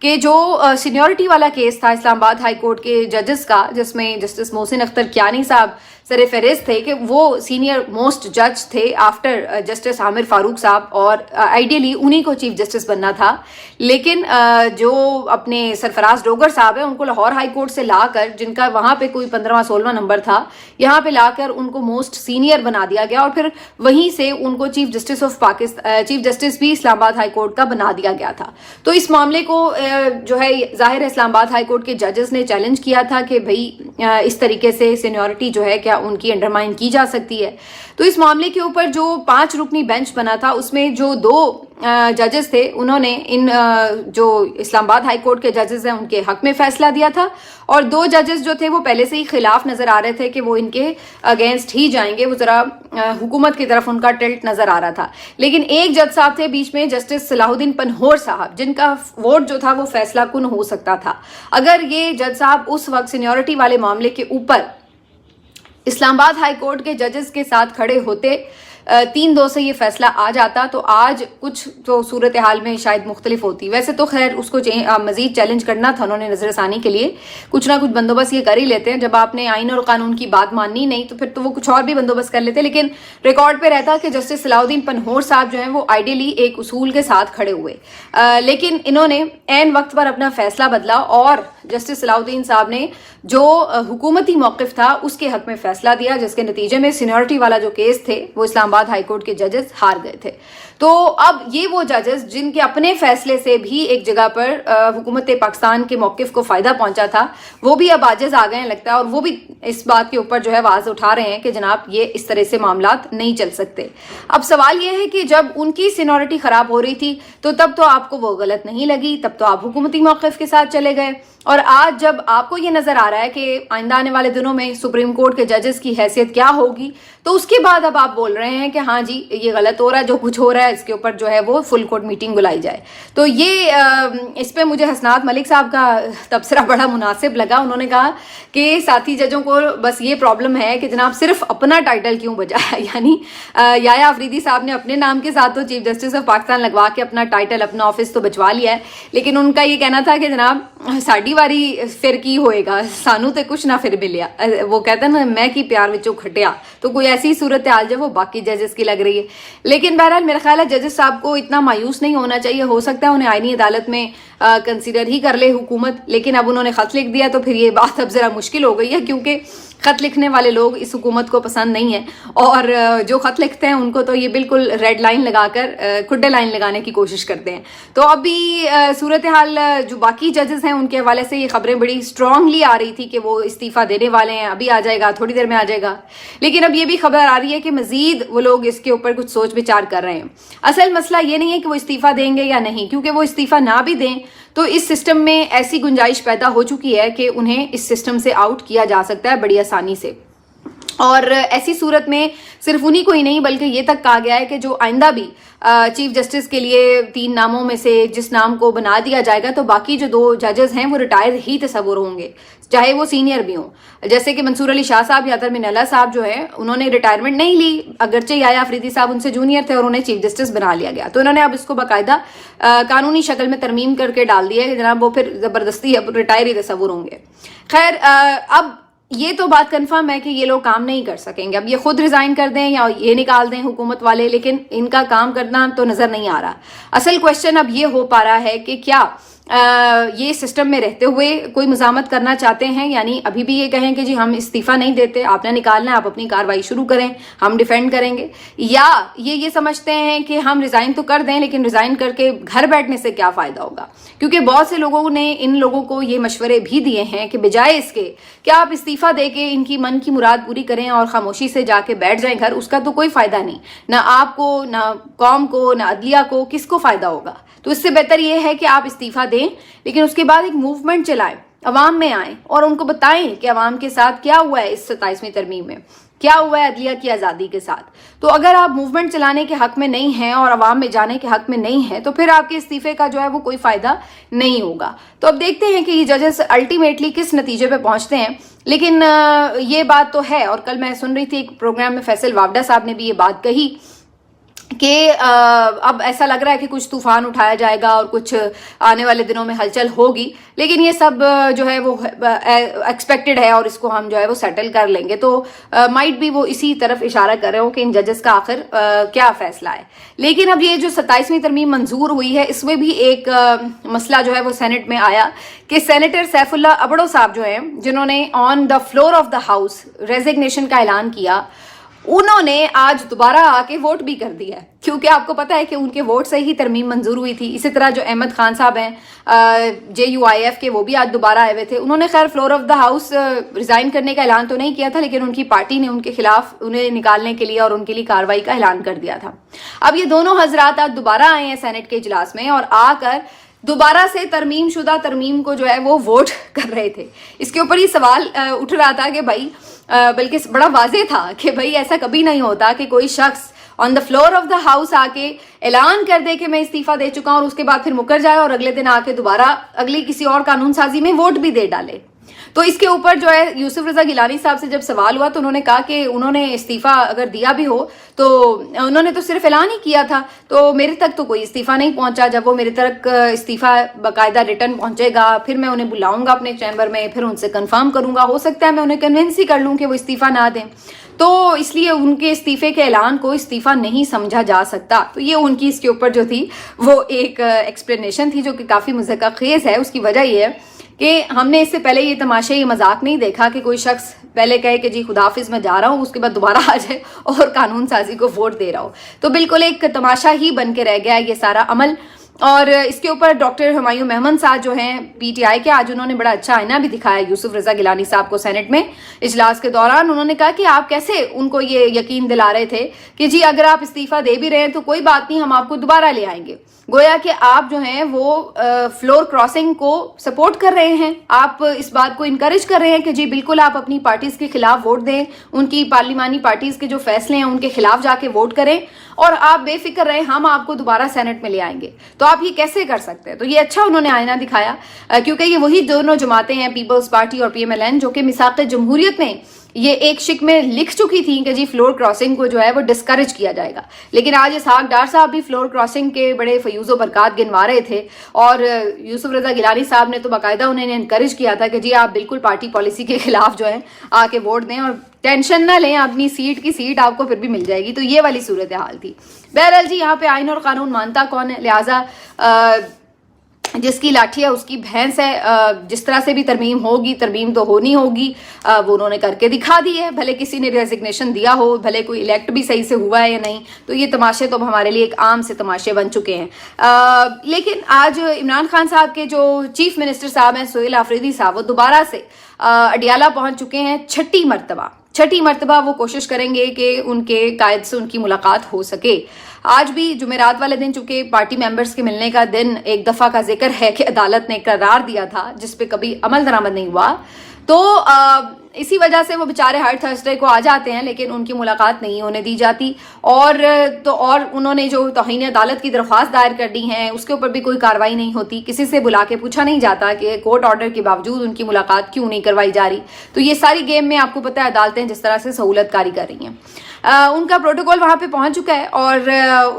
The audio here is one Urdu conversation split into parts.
کہ جو سینیورٹی والا کیس تھا اسلام آباد ہائی کورٹ کے ججز کا، جس میں جسٹس محسن اختر کیانی صاحب سر فہرست تھے کہ وہ سینئر موسٹ جج تھے آفٹر جسٹس عامر فاروق صاحب، اور آئیڈیلی انہی کو چیف جسٹس بننا تھا، لیکن جو اپنے سرفراز ڈوگر صاحب ہیں ان کو لاہور ہائی کورٹ سے لا کر، جن کا وہاں پہ کوئی 15واں-16واں نمبر تھا، یہاں پہ لا کر ان کو موسٹ سینئر بنا دیا گیا، اور پھر وہیں سے ان کو chief justice of Pakistan, chief justice بھی اسلام آباد ہائی کورٹ کا بنا دیا گیا تھا۔ تو اس معاملے کو جو ہے ظاہر ہے اسلام آباد ہائی کورٹ کے ججز نے چیلنج کیا تھا کہ بھئی اس طریقے سے سینیورٹی جو ہے کیا ان کی انڈرمائن کی جا سکتی ہے۔ تو اس معاملے کے اوپر جو 5 رکنی بینچ بنا تھا، اس میں جو 2 ججز تھے انہوں نے ان جو اسلام آباد ہائی کورٹ کے ججز ہیں ان کے حق میں فیصلہ دیا تھا، اور 2 ججز جو تھے وہ پہلے سے ہی خلاف نظر آ رہے تھے کہ وہ ان کے اگینسٹ ہی جائیں گے، وہ ذرا حکومت کی طرف ان کا ٹلٹ نظر آ رہا تھا۔ لیکن ایک جج صاحب تھے بیچ میں، جسٹس صلاح الدین پنہور صاحب، جن کا ووٹ جو تھا وہ فیصلہ کن ہو سکتا تھا اگر یہ جج صاحب اس وقت سینیورٹی والے معاملے کے اوپر اسلام آباد ہائی کورٹ کے ججز کے ساتھ کھڑے ہوتے، 3-2 سے یہ فیصلہ آ جاتا تو آج کچھ تو صورتحال میں شاید مختلف ہوتی۔ ویسے تو خیر اس کو مزید چیلنج کرنا تھا انہوں نے نظر ثانی کے لیے، کچھ نہ کچھ بندوبست یہ کر ہی لیتے ہیں، جب آپ نے آئین اور قانون کی بات ماننی نہیں تو پھر تو وہ کچھ اور بھی بندوبست کر لیتے، لیکن ریکارڈ پہ رہتا کہ جسٹس صلاح الدین پنہور صاحب جو ہیں وہ آئیڈیلی ایک اصول کے ساتھ کھڑے ہوئے، لیکن انہوں نے عین وقت پر اپنا فیصلہ بدلا، اور جسٹس صلاح الدین صاحب نے جو حکومتی موقف تھا اس کے حق میں فیصلہ دیا، جس کے نتیجے میں سینیورٹی والا جو کیس تھے وہ اسلام آباد ہائی کورٹ کے ججز ہار گئے تھے۔ تو اب یہ وہ ججز جن کے اپنے فیصلے سے بھی ایک جگہ پر حکومت پاکستان کے موقف کو فائدہ پہنچا تھا، وہ بھی اب عاجز آ گئے ہیں لگتا ہے، اور وہ بھی اس بات کے اوپر جو ہے آواز اٹھا رہے ہیں کہ جناب یہ اس طرح سے معاملات نہیں چل سکتے۔ اب سوال یہ ہے کہ جب ان کی سینیورٹی خراب ہو رہی تھی تو تب تو آپ کو وہ غلط نہیں لگی، تب تو آپ حکومتی موقف کے ساتھ چلے گئے، اور آج جب آپ کو یہ نظر آ رہا ہے کہ آئندہ آنے والے دنوں میں سپریم کورٹ کے ججز کی حیثیت کیا ہوگی، تو اس کے بعد اب آپ بول رہے ہیں کہ ہاں جی یہ غلط ہو رہا ہے، جو کچھ ہو رہا ہے اس کے اوپر جو ہے وہ فل کورٹ میٹنگ بلائی جائے۔ تو یہ اس پہ مجھے حسنات ملک صاحب کا تبصرہ بڑا مناسب لگا۔ انہوں نے کہا کہ ساتھی ججوں کو بس یہ پرابلم ہے کہ جناب صرف اپنا ٹائٹل کیوں بجایا، یعنی یایا آفریدی صاحب نے اپنے نام کے ساتھ تو چیف جسٹس آف پاکستان لگوا کے اپنا ٹائٹل اپنا آفس تو بچوا لیا ہے، لیکن ان کا یہ کہنا تھا کہ جناب ساڈی واری پھر کی ہوئے گا، سانو تے کچھ نہ پھر ملیا، وہ کہتے ہیں نا میں کی پیار وچوں کھٹیا، تو کوئی ایسی صورتحال جو وہ باقی ججز کی لگ رہی ہے۔ لیکن بہرحال میرا خیال ہے ججز صاحب کو اتنا مایوس نہیں ہونا چاہیے، ہو سکتا ہے انہیں آئینی عدالت میں کنسیڈر ہی کر لے حکومت، لیکن اب انہوں نے خط لکھ دیا تو پھر یہ بات اب ذرا مشکل ہو گئی ہے، کیونکہ خط لکھنے والے لوگ اس حکومت کو پسند نہیں ہیں، اور جو خط لکھتے ہیں ان کو تو یہ بالکل ریڈ لائن لگا کر کھڈے لائن لگانے کی کوشش کرتے ہیں۔ تو ابھی صورتحال جو باقی ججز ہیں ان کے حوالے سے یہ خبریں بڑی اسٹرانگلی آ رہی تھی کہ وہ استعفیٰ دینے والے ہیں، ابھی آ جائے گا، تھوڑی دیر میں آ جائے گا، لیکن اب یہ بھی خبر آ رہی ہے کہ مزید وہ لوگ اس کے اوپر کچھ سوچ بچار کر رہے ہیں۔ اصل مسئلہ یہ نہیں ہے کہ وہ استعفیٰ دیں گے یا نہیں، کیونکہ وہ استعفیٰ نہ بھی دیں تو اس سسٹم میں ایسی گنجائش پیدا ہو چکی ہے کہ انہیں اس سسٹم سے آؤٹ کیا جا سکتا ہے بڑی آسانی سے، اور ایسی صورت میں صرف انہی کو ہی نہیں بلکہ یہ تک کہا گیا ہے کہ جو آئندہ بھی چیف جسٹس کے لیے 3 ناموں میں سے جس نام کو بنا دیا جائے گا تو باقی جو 2 ججز ہیں وہ ریٹائر ہی تصور ہوں گے، چاہے وہ سینئر بھی ہوں، جیسے کہ منصور علی شاہ صاحب یا ترمین اللہ صاحب جو ہیں انہوں نے ریٹائرمنٹ نہیں لی، اگرچہ یایا آفریدی صاحب ان سے جونیئر تھے اور انہیں چیف جسٹس بنا لیا گیا، تو انہوں نے اب اس کو باقاعدہ قانونی شکل میں ترمیم کر کے ڈال دیا ہے کہ جناب وہ پھر زبردستی اب ریٹائر ہی تصور ہوں گے۔ خیر اب یہ تو بات کنفرم ہے کہ یہ لوگ کام نہیں کر سکیں گے، اب یہ خود ریزائن کر دیں یا یہ نکال دیں حکومت والے، لیکن ان کا کام کرنا تو نظر نہیں آ رہا۔ اصل کویشچن اب یہ ہو پا رہا ہے کہ کیا یہ سسٹم میں رہتے ہوئے کوئی مزاحمت کرنا چاہتے ہیں، یعنی ابھی بھی یہ کہیں کہ جی ہم استعفیٰ نہیں دیتے، آپ نے نکالنا ہے، آپ اپنی کارروائی شروع کریں، ہم ڈیفینڈ کریں گے، یا یہ سمجھتے ہیں کہ ہم ریزائن تو کر دیں لیکن ریزائن کر کے گھر بیٹھنے سے کیا فائدہ ہوگا، کیونکہ بہت سے لوگوں نے ان لوگوں کو یہ مشورے بھی دیے ہیں کہ بجائے اس کے کہ آپ استعفیٰ دے کے ان کی من کی مراد پوری کریں اور خاموشی سے جا کے بیٹھ جائیں گھر، اس کا تو کوئی فائدہ نہیں، نہ آپ کو، نہ قوم کو، نہ عدلیہ کو، کس کو فائدہ ہوگا۔ تو اس سے بہتر یہ ہے کہ آپ استعفیٰ دیں لیکن اس کے بعد ایک موومنٹ چلائیں، عوام میں آئیں اور ان کو بتائیں کہ عوام کے ساتھ کیا ہوا ہے اس 27ویں ترمیم میں، کیا ہوا ہے عدلیہ کی آزادی کے ساتھ۔ تو اگر آپ موومنٹ چلانے کے حق میں نہیں ہیں اور عوام میں جانے کے حق میں نہیں ہیں تو پھر آپ کے استعفے کا جو ہے وہ کوئی فائدہ نہیں ہوگا۔ تو اب دیکھتے ہیں کہ یہ ججز الٹیمیٹلی کس نتیجے پہ پہنچتے ہیں، لیکن یہ بات تو ہے، اور کل میں سن رہی تھی ایک پروگرام میں فیصل واوڈا صاحب نے بھی یہ بات کہی کہ اب ایسا لگ رہا ہے کہ کچھ طوفان اٹھایا جائے گا اور کچھ آنے والے دنوں میں ہلچل ہوگی، لیکن یہ سب جو ہے وہ ایکسپیکٹڈ ہے اور اس کو ہم جو ہے وہ سیٹل کر لیں گے. تو مائٹ بھی وہ اسی طرف اشارہ کر رہے ہوں کہ ان ججز کا آخر کیا فیصلہ ہے. لیکن اب یہ جو 27ویں ترمیم منظور ہوئی ہے، اس میں بھی ایک مسئلہ جو ہے وہ سینٹ میں آیا کہ سینیٹر سیف اللہ ابڑو صاحب جو ہیں، جنہوں نے on the floor of the house resignation کا اعلان کیا، انہوں نے آج دوبارہ آ کے ووٹ بھی کر دیا ہے، کیونکہ آپ کو پتا ہے کہ ان کے ووٹ سے ہی ترمیم منظور ہوئی تھی. اسی طرح جو احمد خان صاحب ہیں JUIF کے، وہ بھی آج دوبارہ آئے ہوئے تھے. انہوں نے خیر floor of the house resign کرنے کا اعلان تو نہیں کیا تھا، لیکن ان کی پارٹی نے ان کے خلاف انہیں نکالنے کے لیے اور ان کے لیے کارروائی کا اعلان کر دیا تھا. اب یہ دونوں حضرات آج دوبارہ آئے ہیں سینٹ کے اجلاس میں اور آ کر دوبارہ سے ترمیم شدہ ترمیم کو جو ہے وہ ووٹ کر رہے تھے. اس کے اوپر یہ سوال اٹھ رہا تھا کہ بھائی، بلکہ بڑا واضح تھا کہ بھائی ایسا کبھی نہیں ہوتا کہ کوئی شخص on the floor of the house آ کے اعلان کر دے کہ میں استعفیٰ دے چکا ہوں اور اس کے بعد پھر مکر جائے اور اگلے دن آ کے دوبارہ اگلی کسی اور قانون سازی میں ووٹ بھی دے ڈالے. تو اس کے اوپر جو ہے یوسف رضا گیلانی صاحب سے جب سوال ہوا تو انہوں نے کہا کہ انہوں نے استعفیٰ اگر دیا بھی ہو تو انہوں نے تو صرف اعلان ہی کیا تھا، تو میرے تک تو کوئی استعفیٰ نہیں پہنچا. جب وہ میرے تک استعفیٰ باقاعدہ ریٹرن پہنچے گا پھر میں انہیں بلاؤں گا اپنے چیمبر میں، پھر ان سے کنفرم کروں گا. ہو سکتا ہے میں انہیں کنونس ہی کر لوں کہ وہ استعفیٰ نہ دیں. تو اس لیے ان کے استعفے کے اعلان کو استعفیٰ نہیں سمجھا جا سکتا. تو یہ ان کی اس کے اوپر جو تھی وہ ایک ایکسپلینیشن تھی جو کہ کافی مضحکہ خیز ہے. اس کی وجہ یہ ہے کہ ہم نے اس سے پہلے یہ تماشا، یہ مذاق نہیں دیکھا کہ کوئی شخص پہلے کہے کہ جی خداحافظ میں جا رہا ہوں، اس کے بعد دوبارہ آ جائے اور قانون سازی کو ووٹ دے رہا ہو. تو بالکل ایک تماشا ہی بن کے رہ گیا ہے یہ سارا عمل. اور اس کے اوپر ڈاکٹر ہمایوں محمد صاحب جو ہیں PTI کے، آج انہوں نے بڑا اچھا آئینہ بھی دکھایا یوسف رضا گیلانی صاحب کو سینٹ میں اجلاس کے دوران. انہوں نے کہا کہ آپ کیسے ان کو یہ یقین دلا رہے تھے کہ جی اگر آپ استعفیٰ دے بھی رہے ہیں تو کوئی بات نہیں، ہم آپ کو دوبارہ لے آئیں گے. گویا کہ آپ جو ہیں وہ فلور کراسنگ کو سپورٹ کر رہے ہیں، آپ اس بات کو انکریج کر رہے ہیں کہ جی بالکل آپ اپنی پارٹیز کے خلاف ووٹ دیں، ان کی پارلیمانی پارٹیز کے جو فیصلے ہیں ان کے خلاف جا کے ووٹ کریں اور آپ بے فکر رہیں، ہم آپ کو دوبارہ سینٹ میں لے آئیں گے. تو آپ یہ کیسے کر سکتے ہیں؟ تو یہ اچھا انہوں نے آئینہ دکھایا، کیونکہ یہ وہی دونوں جماعتیں ہیں، پیپلز پارٹی اور PMLN، جو کہ میثاق جمہوریت میں یہ ایک شک میں لکھ چکی تھی کہ جی فلور کراسنگ کو جو ہے وہ ڈسکریج کیا جائے گا. لیکن آج اسحاق ڈار صاحب بھی فلور کراسنگ کے بڑے فیوز و برکات گنوا رہے تھے اور یوسف رضا گیلانی صاحب نے تو باقاعدہ انہیں انکریج کیا تھا کہ جی آپ بالکل پارٹی پالیسی کے خلاف جو ہے آ کے ووٹ دیں اور ٹینشن نہ لیں، اپنی سیٹ کی سیٹ آپ کو پھر بھی مل جائے گی. تو یہ والی صورتحال تھی. بہرحال جی یہاں پہ آئین اور قانون مانتا کون ہے، لہٰذا جس کی لاٹھی ہے اس کی بھینس ہے. جس طرح سے بھی ترمیم ہوگی، ترمیم تو ہونی ہوگی، وہ انہوں نے کر کے دکھا دی ہے. بھلے کسی نے ریزگنیشن دیا ہو، بھلے کوئی الیکٹ بھی صحیح سے ہوا ہے یا نہیں، تو یہ تماشے تو ہمارے لیے ایک عام سے تماشے بن چکے ہیں. لیکن آج عمران خان صاحب کے جو چیف منسٹر صاحب ہیں سہیل آفریدی صاحب، وہ دوبارہ سے اڈیالہ پہنچ چکے ہیں. چھٹی مرتبہ وہ کوشش کریں گے کہ ان کے قائد سے ان کی ملاقات ہو سکے. آج بھی جمعرات والے دن چونکہ پارٹی ممبرز کے ملنے کا دن ایک دفعہ کا ذکر ہے کہ عدالت نے قرار دیا تھا جس پہ کبھی عمل درآمد نہیں ہوا، تو اسی وجہ سے وہ بیچارے ہر تھرسڈے کو آ جاتے ہیں لیکن ان کی ملاقات نہیں ہونے دی جاتی. اور انہوں نے جو توہین عدالت کی درخواست دائر کر دی ہیں اس کے اوپر بھی کوئی کارروائی نہیں ہوتی. کسی سے بلا کے پوچھا نہیں جاتا کہ کورٹ آرڈر کے باوجود ان کی ملاقات کیوں نہیں کروائی جا رہی. تو یہ ساری گیم میں آپ کو پتہ ہے عدالتیں جس طرح سے سہولت کاری کر رہی ہیں. ان کا پروٹوکول وہاں پہ پہنچ چکا ہے اور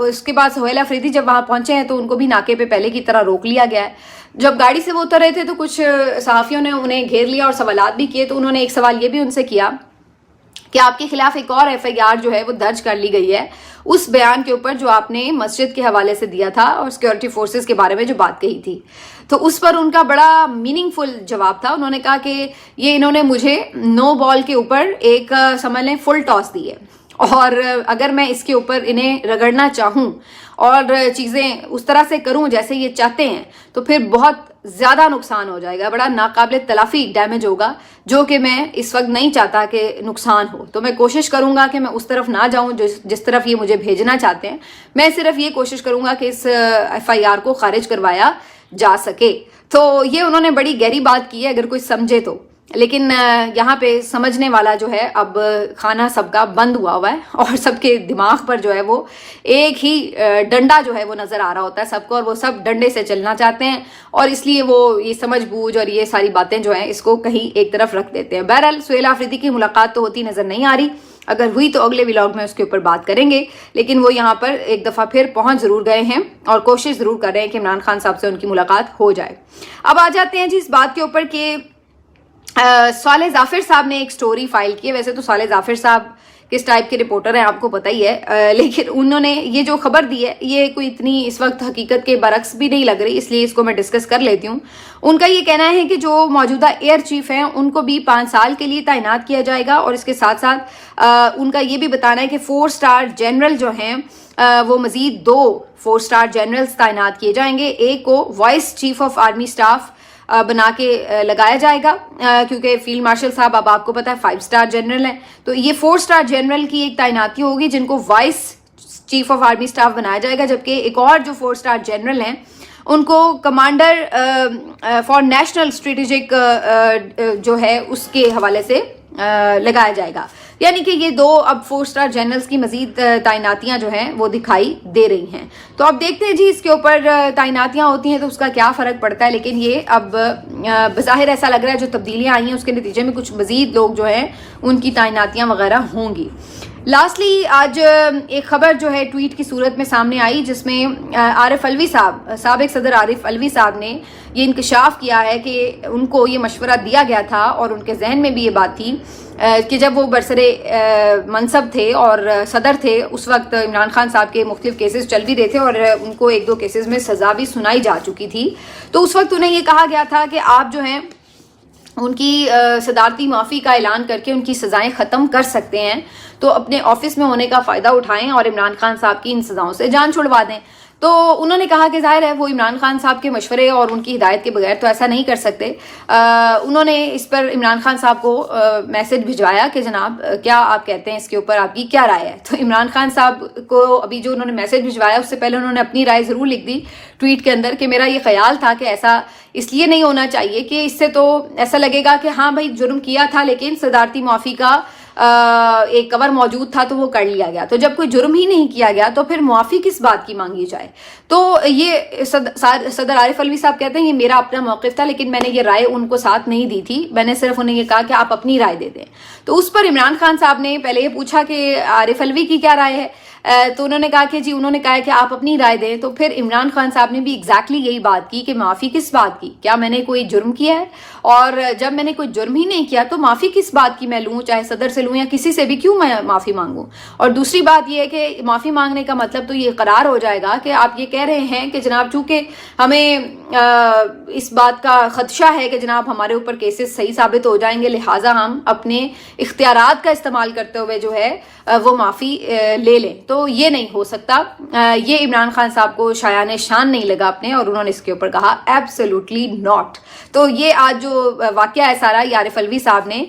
اس کے بعد سہیل آفریدی جب وہاں پہنچے ہیں تو ان کو بھی ناکے پہ پہلے کی طرح روک لیا گیا ہے. جب گاڑی سے وہ اتر رہے تھے تو کچھ صحافیوں نے انہیں گھیر لیا اور سوالات بھی کیے. تو انہوں نے ایک سوال یہ بھی ان سے کیا کہ آپ کے خلاف ایک اور FIR جو ہے وہ درج کر لی گئی ہے اس بیان کے اوپر جو آپ نے مسجد کے حوالے سے دیا تھا اور سیکورٹی فورسز کے بارے میں جو بات کہی تھی. تو اس پر ان کا بڑا میننگ فل جواب تھا. انہوں نے کہا کہ یہ انہوں نے مجھے نو بال کے اوپر ایک سمجھ لیں فل ٹاس دی ہے اور اگر میں اس کے اوپر انہیں رگڑنا چاہوں اور چیزیں اس طرح سے کروں جیسے یہ چاہتے ہیں تو پھر بہت زیادہ نقصان ہو جائے گا، بڑا ناقابل تلافی ڈیمیج ہوگا جو کہ میں اس وقت نہیں چاہتا کہ نقصان ہو. تو میں کوشش کروں گا کہ میں اس طرف نہ جاؤں جس طرف یہ مجھے بھیجنا چاہتے ہیں. میں صرف یہ کوشش کروں گا کہ اس FIR کو خارج کروایا جا سکے. تو یہ انہوں نے بڑی گہری بات کی ہے اگر کوئی سمجھے تو. لیکن یہاں پہ سمجھنے والا جو ہے اب کھانا سب کا بند ہوا ہے اور سب کے دماغ پر جو ہے وہ ایک ہی ڈنڈا جو ہے وہ نظر آ رہا ہوتا ہے سب کو اور وہ سب ڈنڈے سے چلنا چاہتے ہیں اور اس لیے وہ یہ سمجھ بوجھ اور یہ ساری باتیں جو ہیں اس کو کہیں ایک طرف رکھ دیتے ہیں. بہرحال سہیل آفریدی کی ملاقات تو ہوتی نظر نہیں آ رہی. اگر ہوئی تو اگلے ولاگ میں اس کے اوپر بات کریں گے، لیکن وہ یہاں پر ایک دفعہ پھر پہنچ ضرور گئے ہیں اور کوشش ضرور کر رہے ہیں کہ عمران خان صاحب سے ان کی ملاقات ہو جائے۔ اب آ جاتے ہیں جی اس بات کے اوپر کہ صالح ظافر صاحب نے ایک سٹوری فائل کی ہے۔ ویسے تو صالح ظافر صاحب کس ٹائپ کے رپورٹر ہیں آپ کو پتہ ہی ہے، لیکن انہوں نے یہ جو خبر دی ہے یہ کوئی اتنی اس وقت حقیقت کے برعکس بھی نہیں لگ رہی، اس لیے اس کو میں ڈسکس کر لیتی ہوں۔ ان کا یہ کہنا ہے کہ جو موجودہ ایئر چیف ہیں ان کو بھی 5 سال کے لیے تعینات کیا جائے گا، اور اس کے ساتھ ساتھ ان کا یہ بھی بتانا ہے کہ 4 سٹار جنرل جو ہیں وہ مزید 2 4 سٹار جنرلز تعینات کیے جائیں گے۔ ایک کو vice chief of army staff بنا کے لگایا جائے گا، کیونکہ فیلڈ مارشل صاحب اب آپ کو پتا ہے 5 سٹار جنرل ہیں، تو یہ 4 سٹار جنرل کی ایک تعیناتی ہوگی جن کو vice chief of army staff بنایا جائے گا، جبکہ ایک اور جو 4 سٹار جنرل ہیں ان کو کمانڈر فار نیشنل اسٹریٹجک جو ہے اس کے حوالے سے لگایا جائے گا۔ یعنی کہ یہ 2 اب 4 سٹار جنرلز کی مزید تعیناتیاں جو ہیں وہ دکھائی دے رہی ہیں۔ تو اب دیکھتے ہیں جی اس کے اوپر تعیناتیاں ہوتی ہیں تو اس کا کیا فرق پڑتا ہے، لیکن یہ اب بظاہر ایسا لگ رہا ہے جو تبدیلیاں آئی ہیں اس کے نتیجے میں کچھ مزید لوگ جو ہیں ان کی تعیناتیاں وغیرہ ہوں گی۔ لاسٹلی آج ایک خبر جو ہے ٹویٹ کی صورت میں سامنے آئی، جس میں عارف علوی صاحب، سابق صدر عارف علوی صاحب نے یہ انکشاف کیا ہے کہ ان کو یہ مشورہ دیا گیا تھا اور ان کے ذہن میں بھی یہ بات تھی کہ جب وہ برسر منصب تھے اور صدر تھے اس وقت عمران خان صاحب کے مختلف کیسز چل بھی رہے تھے اور ان کو 1-2 کیسز میں سزا بھی سنائی جا چکی تھی، تو اس وقت انہیں یہ کہا گیا تھا کہ آپ جو ہیں ان کی صدارتی معافی کا اعلان کر کے ان کی سزائیں ختم کر سکتے ہیں، تو اپنے آفس میں ہونے کا فائدہ اٹھائیں اور عمران خان صاحب کی ان سزاؤں سے جان چھڑوا دیں۔ تو انہوں نے کہا کہ ظاہر ہے وہ عمران خان صاحب کے مشورے اور ان کی ہدایت کے بغیر تو ایسا نہیں کر سکتے۔ انہوں نے اس پر عمران خان صاحب کو میسج بھجوایا کہ جناب کیا آپ کہتے ہیں اس کے اوپر آپ کی کیا رائے ہے، تو عمران خان صاحب کو ابھی جو انہوں نے میسج بھجوایا اس سے پہلے انہوں نے اپنی رائے ضرور لکھ دی ٹویٹ کے اندر کہ میرا یہ خیال تھا کہ ایسا اس لیے نہیں ہونا چاہیے کہ اس سے تو ایسا لگے گا کہ ہاں بھائی جرم کیا تھا لیکن صدارتی معافی کا ایک کور موجود تھا تو وہ کر لیا گیا، تو جب کوئی جرم ہی نہیں کیا گیا تو پھر معافی کس بات کی مانگی جائے۔ تو یہ صدر عارف علوی صاحب کہتے ہیں یہ میرا اپنا موقف تھا، لیکن میں نے یہ رائے ان کو ساتھ نہیں دی تھی، میں نے صرف انہیں یہ کہا کہ آپ اپنی رائے دے دیں۔ تو اس پر عمران خان صاحب نے پہلے یہ پوچھا کہ عارف علوی کی کیا رائے ہے، تو انہوں نے کہا کہ جی انہوں نے کہا کہ آپ اپنی رائے دیں، تو پھر عمران خان صاحب نے بھی ایگزیکٹلی یہی بات کی کہ معافی کس بات کی، کیا میں نے کوئی جرم کیا ہے، اور جب میں نے کوئی جرم ہی نہیں کیا تو معافی کس بات کی میں لوں، چاہے صدر سے لوں یا کسی سے بھی، کیوں میں معافی مانگوں۔ اور دوسری بات یہ ہے کہ معافی مانگنے کا مطلب تو یہ قرار ہو جائے گا کہ آپ یہ کہہ رہے ہیں کہ جناب چونکہ ہمیں اس بات کا خدشہ ہے کہ جناب ہمارے اوپر کیسز صحیح ثابت ہو جائیں گے، لہٰذا ہم اپنے اختیارات کا استعمال کرتے ہوئے جو ہے وہ معافی لے لیں، تو یہ نہیں ہو سکتا۔ یہ عمران خان صاحب کو شایان شان نہیں لگا اپنے، اور انہوں نے اس کے اوپر کہا ایبسلیوٹلی ناٹ۔ تو یہ آج جو واقعہ ہے سارا یہ عارف علوی صاحب نے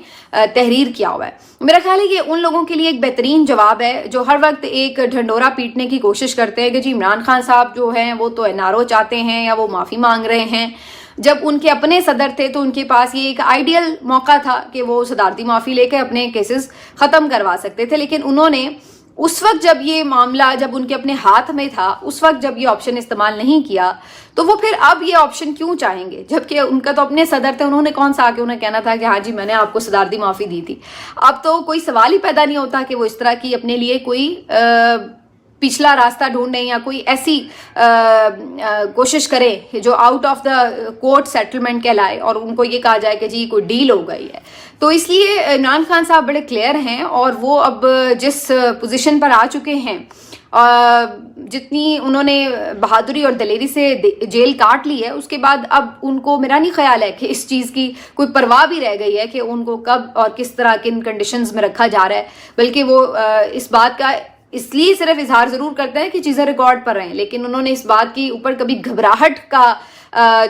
تحریر کیا ہوا ہے۔ میرا خیال ہے کہ ان لوگوں کے لیے ایک بہترین جواب ہے جو ہر وقت ایک ڈھنڈورا پیٹنے کی کوشش کرتے ہیں کہ جی عمران خان صاحب جو ہیں وہ تو NRO چاہتے ہیں یا وہ معافی مانگ رہے ہیں۔ جب ان کے اپنے صدر تھے تو ان کے پاس یہ ایک آئیڈیل موقع تھا کہ وہ صدارتی معافی لے کے اپنے کیسز ختم کروا سکتے تھے، لیکن انہوں نے اس وقت جب یہ معاملہ جب ان کے اپنے ہاتھ میں تھا اس وقت جب یہ آپشن استعمال نہیں کیا، تو وہ پھر اب یہ آپشن کیوں چاہیں گے، جبکہ ان کا تو اپنے صدر تھے، انہوں نے کون سا آ کے انہیں کہنا تھا کہ ہاں جی میں نے آپ کو صدارتی معافی دی تھی۔ اب تو کوئی سوال ہی پیدا نہیں ہوتا کہ وہ اس طرح کی اپنے لیے کوئی پچھلا راستہ ڈھونڈیں یا کوئی ایسی کوشش کرے جو out of the court settlement کہلائے اور ان کو یہ کہا جائے کہ جی کوئی ڈیل ہو گئی ہے۔ تو اس لیے عمران خان صاحب بڑے کلیئر ہیں، اور وہ اب جس پوزیشن پر آ چکے ہیں، جتنی انہوں نے بہادری اور دلیری سے جیل کاٹ لی ہے، اس کے بعد اب ان کو میرا نہیں خیال ہے کہ اس چیز کی کوئی پرواہ بھی رہ گئی ہے کہ ان کو کب اور کس طرح کن کنڈیشنز میں رکھا جا رہا ہے، بلکہ وہ اس بات کا اس لیے صرف اظہار ضرور کرتے ہیں کہ چیزیں ریکارڈ پر رہیں، لیکن انہوں نے اس بات کی اوپر کبھی گھبراہٹ کا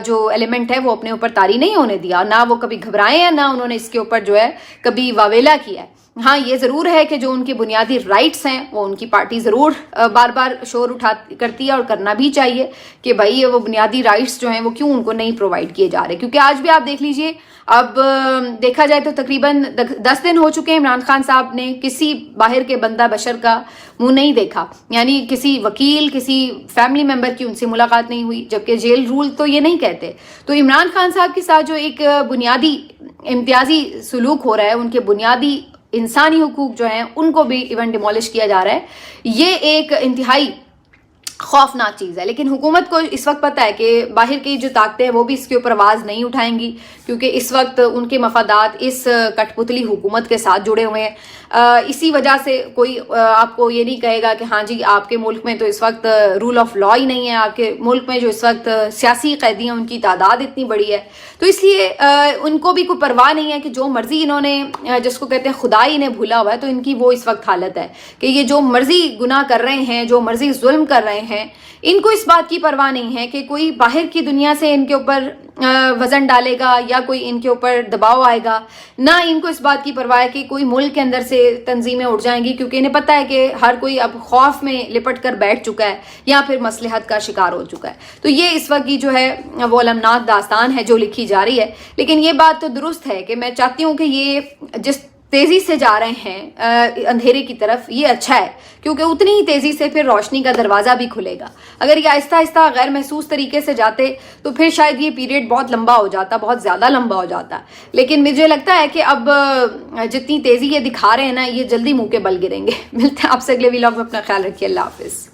جو ایلیمنٹ ہے وہ اپنے اوپر طاری نہیں ہونے دیا، نہ وہ کبھی گھبرائے ہیں، نہ انہوں نے اس کے اوپر جو ہے کبھی واویلا کیا ہے۔ ہاں یہ ضرور ہے کہ جو ان کے بنیادی رائٹس ہیں وہ ان کی پارٹی ضرور بار بار شور کرتی ہے اور کرنا بھی چاہیے کہ بھائی وہ بنیادی رائٹس جو ہیں وہ کیوں ان کو نہیں پرووائڈ کیے جا رہے، کیونکہ آج بھی آپ دیکھ لیجئے، اب دیکھا جائے تو تقریباً 10 دن ہو چکے ہیں عمران خان صاحب نے کسی باہر کے بندہ بشر کا منہ نہیں دیکھا، یعنی کسی وکیل کسی فیملی ممبر کی ان سے ملاقات نہیں ہوئی، جبکہ جیل رول تو یہ نہیں کہتے۔ تو عمران خان صاحب کے ساتھ جو ایک بنیادی امتیازی سلوک ہو رہا ہے، ان کے بنیادی انسانی حقوق جو ہیں ان کو بھی ایون ڈیمولش کیا جا رہا ہے. یہ ایک انتہائی خوفناک چیز ہے. لیکن حکومت کو اس وقت پتہ ہے کہ باہر کی جو طاقتیں ہیں وہ بھی اس کے اوپر آواز نہیں اٹھائیں گی، کیونکہ اس وقت ان کے مفادات اس کٹ پتلی حکومت کے ساتھ جڑے ہوئے ہیں. اسی وجہ سے کوئی آپ کو یہ نہیں کہے گا کہ ہاں جی آپ کے ملک میں تو اس وقت رول آف لا ہی نہیں ہے، آپ کے ملک میں جو اس وقت سیاسی قیدی ہیں ان کی تعداد اتنی بڑی ہے. تو اس لیے ان کو بھی کوئی پرواہ نہیں ہے کہ جو مرضی انہوں نے، جس کو کہتے ہیں خدا ہی انہیں بھولا ہوا ہے، تو ان کی وہ اس وقت حالت ہے کہ یہ جو مرضی گناہ کر رہے ہیں، جو مرضی ظلم کر رہے ہیں، ان کو اس بات کی پرواہ نہیں ہے کہ کوئی باہر کی دنیا سے ان کے اوپر وزن ڈالے گا یا کوئی ان کے اوپر دباؤ آئے گا. نہ ان کو اس بات کی پرواہ ہے کہ کوئی ملک کے اندر سے تنظیمیں اٹھ جائیں گی، کیونکہ انہیں پتہ ہے کہ ہر کوئی اب خوف میں لپٹ کر بیٹھ چکا ہے یا پھر مصلحت کا شکار ہو چکا ہے. تو یہ اس وقت کی جو ہے وہ المناک داستان ہے جو لکھی جا رہی ہے. لیکن یہ بات تو درست ہے کہ میں چاہتی ہوں کہ یہ جس تیزی سے جا رہے ہیں اندھیرے کی طرف، یہ اچھا ہے، کیونکہ اتنی ہی تیزی سے پھر روشنی کا دروازہ بھی کھلے گا. اگر یہ آہستہ آہستہ غیر محسوس طریقے سے جاتے تو پھر شاید یہ پیریڈ بہت لمبا ہو جاتا، بہت زیادہ لمبا ہو جاتا. لیکن مجھے لگتا ہے کہ اب جتنی تیزی یہ دکھا رہے ہیں نا، یہ جلدی منہ کے بل گریں گے. ملتے ہیں آپ سے اگلے ویلاگ میں. اپنا خیال رکھیے. اللہ حافظ.